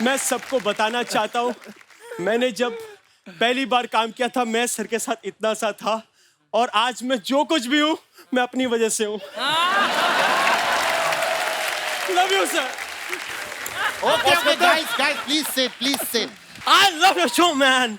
मैं सबको बताना चाहता हूँ, मैंने जब पहली बार काम किया था मैं सर के साथ इतना सा था और आज मैं जो कुछ भी हूँ मैं अपनी वजह से हूँ। Love you sir. Okay, guys, please sit. I love your show, man.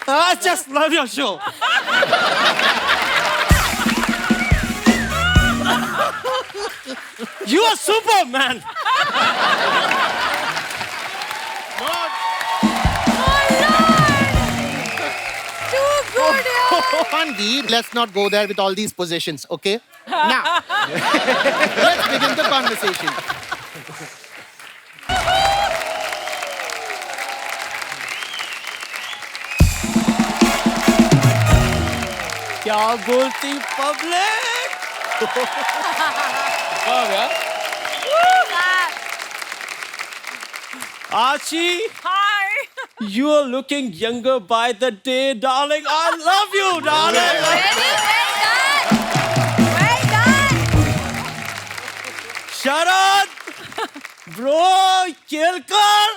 I just love your show. You are super, man. Mandeep, let's not go there with all these positions, okay? Now, let's begin the conversation. क्या बोलती public? Archie, Hi. you are looking younger by the day, darling. I love you, darling. Well done. Sharan, bro, kill कर.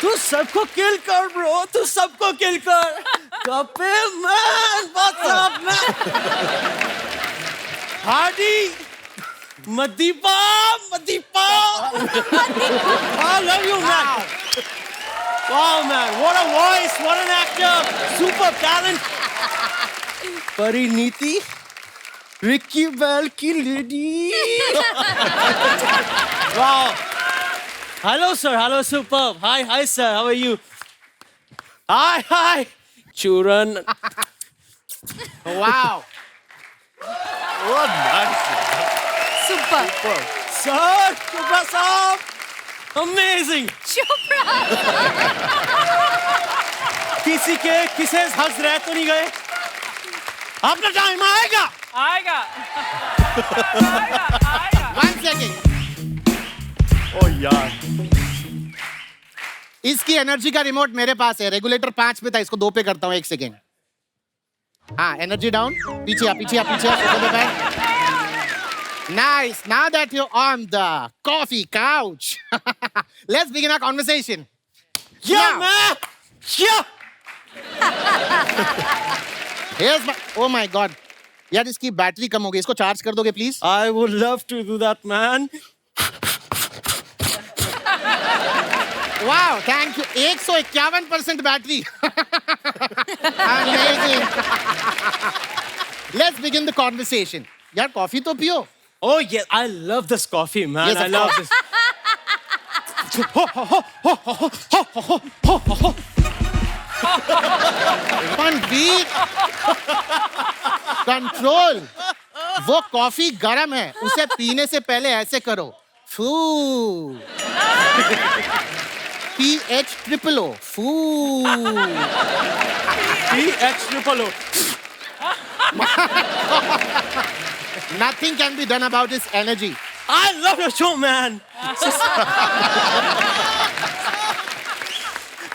तू सबको किल कर bro, तू सबको किल कर. Kapil man, what's up man? Hardy, Madipa. I love you man. Wow man, what a voice, what an actor, super talent. Pariniti, Ricky Bell की lady. Wow. Hello, sir. Hello, superb. Hi, sir. How are you? Hi. Churan. Wow. What nice. Super. Sir, Chopra Saab. Amazing. Chopra. किसे हंस रहे तो नहीं गए? अपना time आएगा. आएगा. One second. Oh यार. इसकी एनर्जी का रिमोट मेरे पास है. रेगुलेटर 5 पे था, इसको 2 पे करता हूँ. 1 सेकेंड. हाँ, एनर्जी डाउन. पीछे आ. Nice. Now that you're on the coffee couch, let's begin our conversation. Yeah, Now. man. Yeah. Here's my. Oh my God. यार इसकी बैटरी कम हो गई. इसको चार्ज कर दोगे please? I would love to do that, man. Wow, thank you. 151% battery. Amazing. Let's begin the conversation. यार coffee तो पियो. Oh yeah, I love this coffee, man. Yes, I of love course. this. Mandeep. Control. वो coffee गरम है. उसे पीने से पहले ऐसे करो. फू. PH triple O. फू. PH triple O. Nothing can be done about his energy. I love your show, man.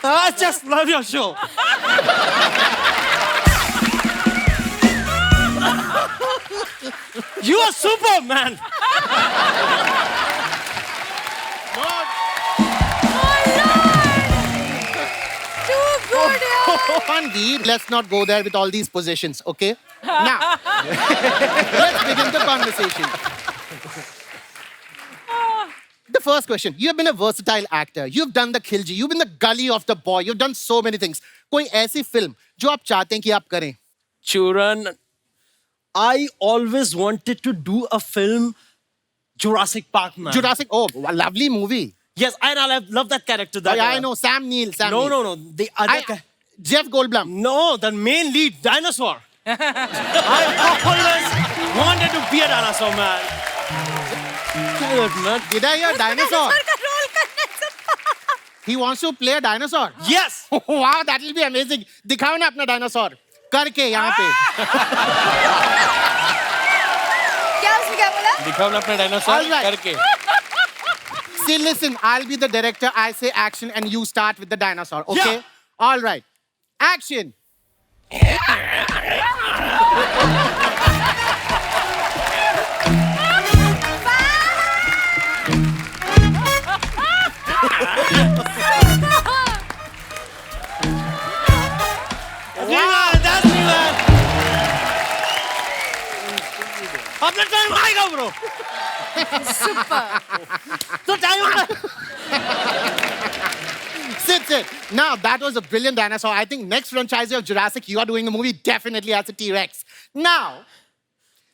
I just love your show. You are super, man. Too good. Mandeep, let's not go there with all these positions, okay? Now, let's begin the conversation. The first question. You have been a versatile actor. You've done the Khilji. You've been the gully of the boy. You've done so many things. कोई ऐसी film जो आप चाहते हैं कि आप करें? Churan, I always wanted to do a film, Jurassic Park, man. Jurassic. Oh, lovely movie. Yes, and I love that character. Oh, yeah, I know. Sam Neill. No. The other Jeff Goldblum. No, the main lead, dinosaur. I always wanted to be a dinosaur, man. Good, man. Did I hear dinosaur? का role करना है. He wants to play a dinosaur. Yes. Wow, that will be amazing. दिखाओ ना अपना dinosaur. करके यहाँ पे. क्या उसने क्या बोला? दिखाओ ना अपना डायनासोर All right. करके. See, listen, I'll be the director. I say action and you start with the dinosaur, okay? Yeah. All right. Action. Time आएगा ब्रो, तो time Sit. Now, that was a brilliant dinosaur. I think next franchise of Jurassic, you are doing a movie definitely as a T-Rex. Now,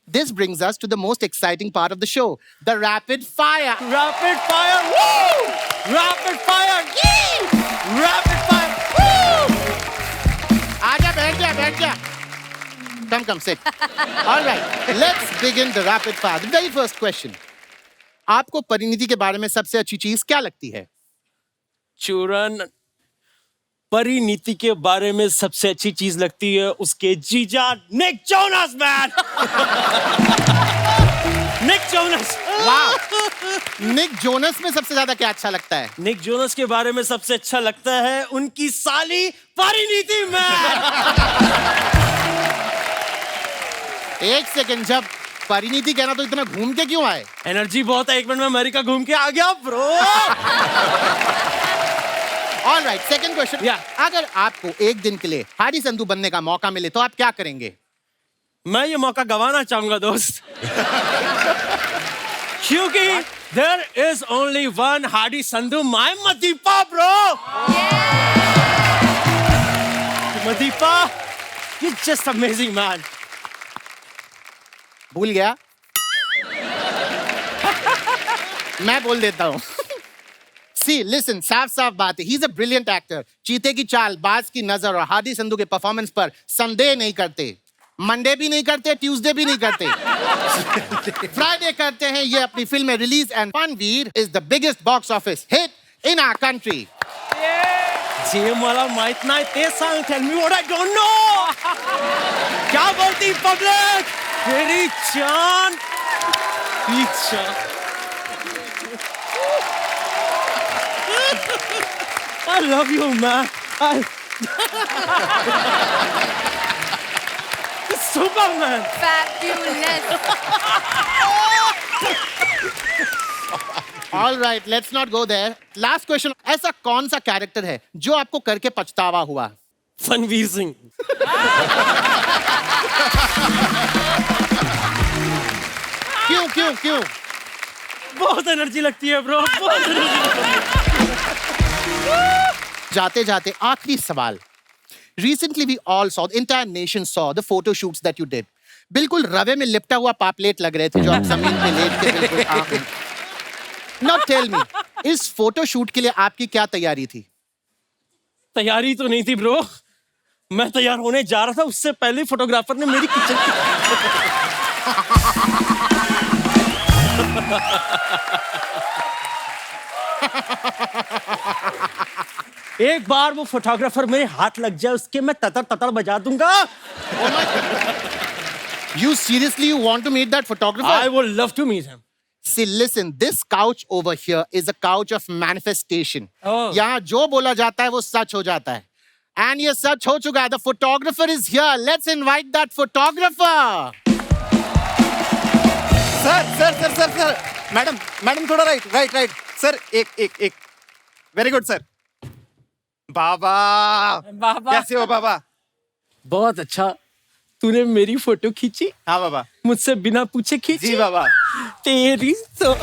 this brings us to the most exciting part of the show, the rapid fire. Rapid fire, woo! Rapid fire, yee! Rapid fire, woo! Aaja, बैठ जा. Come, sit. All right, let's begin the rapid fire. The very first question. आपको परिणीति के बारे में सबसे अच्छी चीज क्या लगती है? चूरन, परिणीति के बारे में सबसे अच्छी चीज लगती है उसके जीजा Nick Jonas man. Nick Jonas. वाह! निक जोनस में सबसे ज्यादा क्या अच्छा लगता है? निक जोनस के बारे में सबसे अच्छा लगता है उनकी साली परिणीति मैन। एक सेकंड, जब परिणीति कहना तो इतना घूम के क्यों आए? एनर्जी बहुत है, 1 मिनट में अमेरिका घूम के आ गया bro. All right, second question. Yeah. अगर आपको एक दिन के लिए हाडी संधू बनने का मौका मिले तो आप क्या करेंगे? मैं ये मौका गंवाना चाहूंगा दोस्त, क्योंकि there is only one Hardy Sandhu, my मदीपा ब्रो। मदीपा, you're just amazing man। भूल गया? मैं बोल देता हूँ। See, listen, साफ बात है। He's a brilliant actor. चीते की चाल, बाज की नजर और हादी संधू के परफॉर्मेंस पर संदेह नहीं करते। मंडे भी नहीं करते, ट्यूसडे भी नहीं करते, फ्राइडे करते हैं। ये अपनी फिल्म में रिलीज एंड फनवीर is the biggest box office hit in our country. जे मला माहित नाही ते सांग, tell me what I don't know. क्या बोलती पब्लिक? मेरी जान, मेरी जान। I love you, man. Superman. Fabulous. All right, let's not go there. Last question. ऐसा कौन सा कैरेक्टर है जो आपको करके पछतावा हुआ? फनवीर सिंह। क्यों? बहुत एनर्जी लगती है ब्रो, बहुत एनर्जी लगती है। जाते आखिरी सवाल। Recently we all saw, the entire nation saw the photo shoots that you did. बिल्कुल रवे में लिपटा हुआ पापलेट लग रहे थे जो आप जमीन पे लेट के बिल्कुल। Now tell me, इस फोटो शूट के लिए आपकी क्या तैयारी थी? तैयारी तो नहीं थी ब्रो, मैं तैयार होने जा रहा था, उससे पहले फोटोग्राफर ने मेरी किचन एक बार वो फोटोग्राफर मेरे हाथ लग जाए उसके मैं ततर बजा दूंगा। You seriously want to meet that photographer? I would love to meet him. See, listen, this couch over here is a couch of manifestation. Oh. यहाँ जो बोला जाता है वो सच हो जाता है। And ये सच हो चुका है. The photographer is here. Let's invite that photographer. Sir madam थोड़ा राइट सर, एक वेरी गुड सर। बाबा कैसे हो बाबा? बहुत अच्छा, तूने मेरी फोटो खींची? हाँ बाबा। मुझसे बिना पूछे खींची? जी बाबा। तेरी तो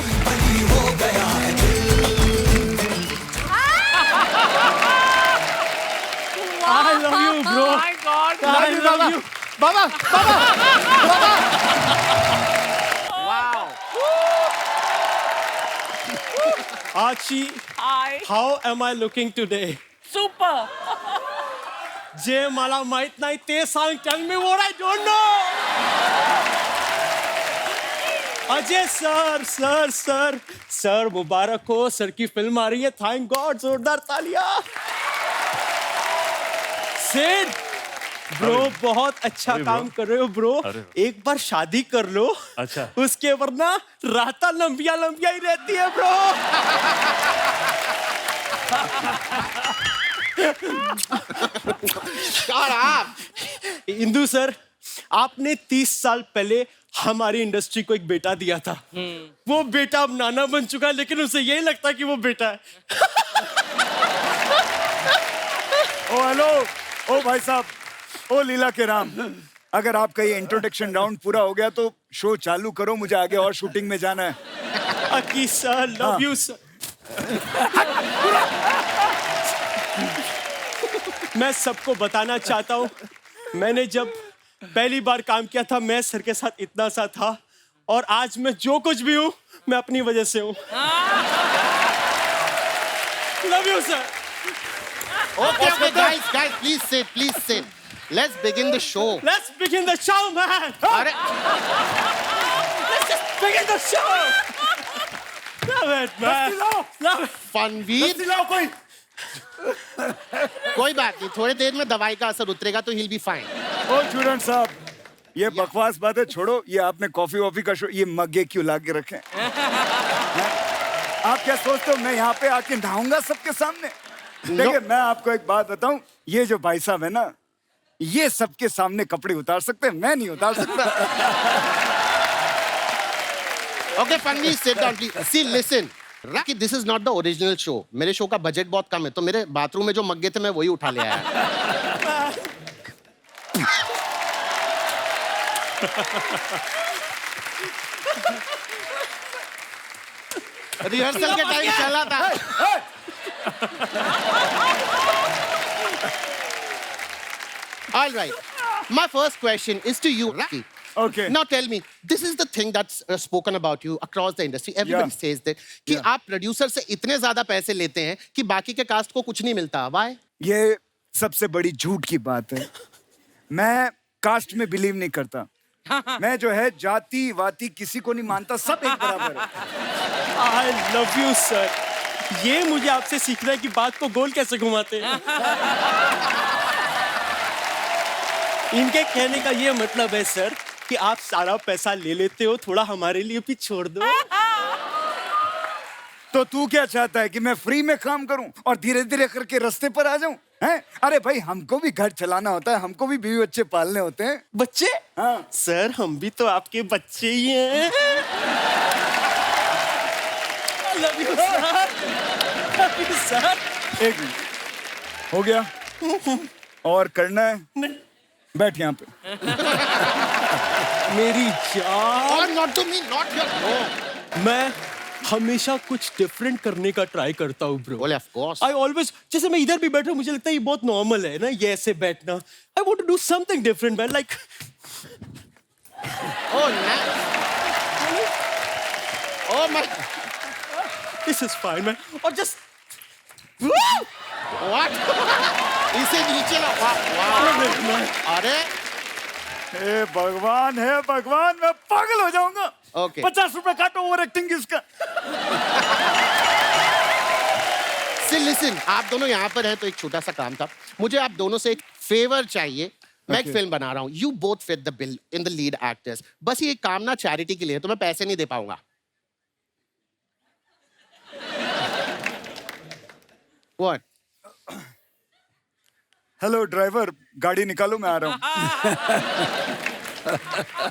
I love you bro. Oh my God. I love you. Baba Archie, Hi. how am I looking today? Super. जे मला माहित नाही ते सांग, tell me what I don't know. Ajay sir मुबारक हो, सर की फिल्म आ रही है, थैंक गॉड, जोरदार तालियां। सिड ब्रो बहुत अच्छा काम कर रहे हो ब्रो, एक बार शादी कर लो। अच्छा। उसके वरना राता लंबिया ही रहती है ब्रो। इंदु सर, आपने 30 साल पहले हमारी इंडस्ट्री को एक बेटा दिया था। वो बेटा अब नाना बन चुका है, लेकिन उसे यही लगता है कि वो बेटा है। ओ हेलो, ओ भाई साहब, ओ लीला के राम, अगर आपका ये इंट्रोडक्शन राउंड पूरा हो गया तो शो चालू करो, मुझे आगे और शूटिंग में जाना है। अकी सर, लव यू सर। मैं सबको बताना चाहता हूँ, मैंने जब पहली बार काम किया था मैं सर के साथ इतना सा था, और आज मैं जो कुछ भी हूँ मैं अपनी वजह से हूँ। Love you sir. Okay, guys, please sit. Let's begin the show. Let's begin the show, man. अरे Let's just begin the show. Love it, man. Love it. फनवीर, दिलाओ कोई। कोई बात नहीं, थोड़ी देर में दवाई का असर उतरेगा तो he'll be fine. O student साहब, ये बकवास बातें छोड़ो, ये आपने कॉफी वॉफी का शो, ये मग्गे क्यों ला के रखे हैं? आप क्या सोचते हो मैं यहाँ पे आके नहाऊंगा सबके सामने? देखिए मैं आपको एक बात बताऊं, ये जो भाई साहब है ना, ये सबके सामने कपड़े उतार सकते हैं, मैं नहीं उतार सकता। Okay, फनवीर, sit down, please. See, listen. Rocky, this is not the original show. मेरे शो का बजट बहुत कम है, तो मेरे बाथरूम में जो मग्गे थे मैं वही उठा ले आया। रिहर्सल के टाइम चला था। All right. My first question is to you, Rocky. Okay. Now tell me, this is the thing that's spoken about you across the industry. Everybody Yeah. says that कि Yeah. आप producer से इतने ज्यादा पैसे लेते हैं कि बाकी के कास्ट को कुछ नहीं मिलता। Why? ये सबसे बड़ी झूठ की बात है। मैं कास्ट में बिलीव नहीं करता। मैं जो है जाति वाति किसी को नहीं मानता, सब एक बराबर है। I love you, sir. ये मुझे आपसे सीखना है कि बात को गोल कैसे घुमाते हैं। इनके कहने का ये मतलब है सर कि आप सारा पैसा ले लेते हो, थोड़ा हमारे लिए भी छोड़ दो। तो तू क्या चाहता है कि मैं फ्री में काम करूं और धीरे धीरे करके रास्ते पर आ जाऊं? हैं? अरे भाई हमको भी घर चलाना होता है, हमको भी बीवी बच्चे पालने होते हैं। बच्चे? हाँ। सर हम भी तो आपके बच्चे ही हैं। I love you, sir. Love you, sir. एक मिनट हो गया और करना है? बैठ यहाँ पे। मेरी जान। Or not to me, not your. No. मैं हमेशा कुछ डिफरेंट करने का ट्राई करता हूँ bro. Well, of course. I always, जैसे मैं इधर भी बैठा हूँ मुझे लगता है ये बहुत नॉर्मल है ना, ये ऐसे बैठना। I want to do something different, man. Like, Oh, nice. Oh my. this is fine, man. और just, What? इसे नीचे ला। Wow. अरे हे भगवान है भगवान, मैं पागल हो जाऊंगा। Okay. 50 रुपए काटो ओवर एक्टिंग इसका। See, listen, आप दोनों यहाँ पर हैं तो एक छोटा सा काम था, मुझे आप दोनों से एक फेवर चाहिए। मैं एक Okay. फिल्म बना रहा हूँ, you both fit the bill in the lead actors. बस ये काम ना चैरिटी के लिए, तो मैं पैसे नहीं दे पाऊंगा। What? हेलो ड्राइवर, गाड़ी निकालो, मैं आ रहा हूँ।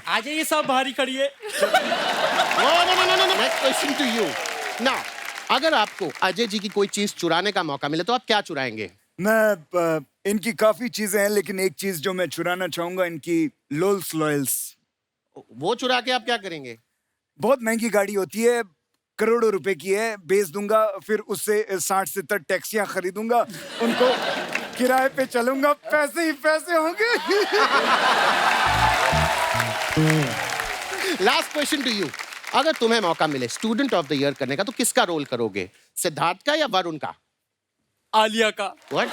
आ जाइए सब बाहर ही खड़िए। No. Next question to you. Now, अगर आपको अजय जी की कोई चीज चुराने का मौका मिले तो आप क्या चुराएंगे? मैं इनकी काफी चीजें हैं, लेकिन एक चीज जो मैं चुराना चाहूंगा, इनकी लोल्स लॉयल्स। वो चुरा के आप क्या करेंगे? बहुत महंगी गाड़ी होती है, करोड़ों रुपए की है, बेच दूंगा, फिर उससे 60-70 टैक्सियां खरीदूंगा, उनको किराए पे चलूंगा, पैसे ही पैसे होंगे। लास्ट क्वेश्चन टू यू, अगर तुम्हें मौका मिले स्टूडेंट ऑफ द ईयर करने का तो किसका रोल करोगे? सिद्धार्थ का या वरुण का? आलिया का। What?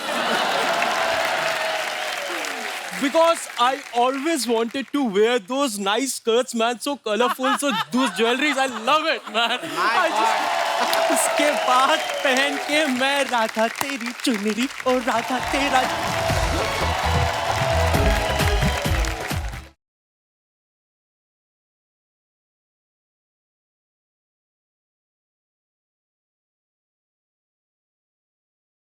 Because I always wanted to wear those nice skirts, man, so colorful, so those jewelries, I love it, man. I just, उसके बाद पहन के मैं राधा तेरी चुनरी और राधा तेरा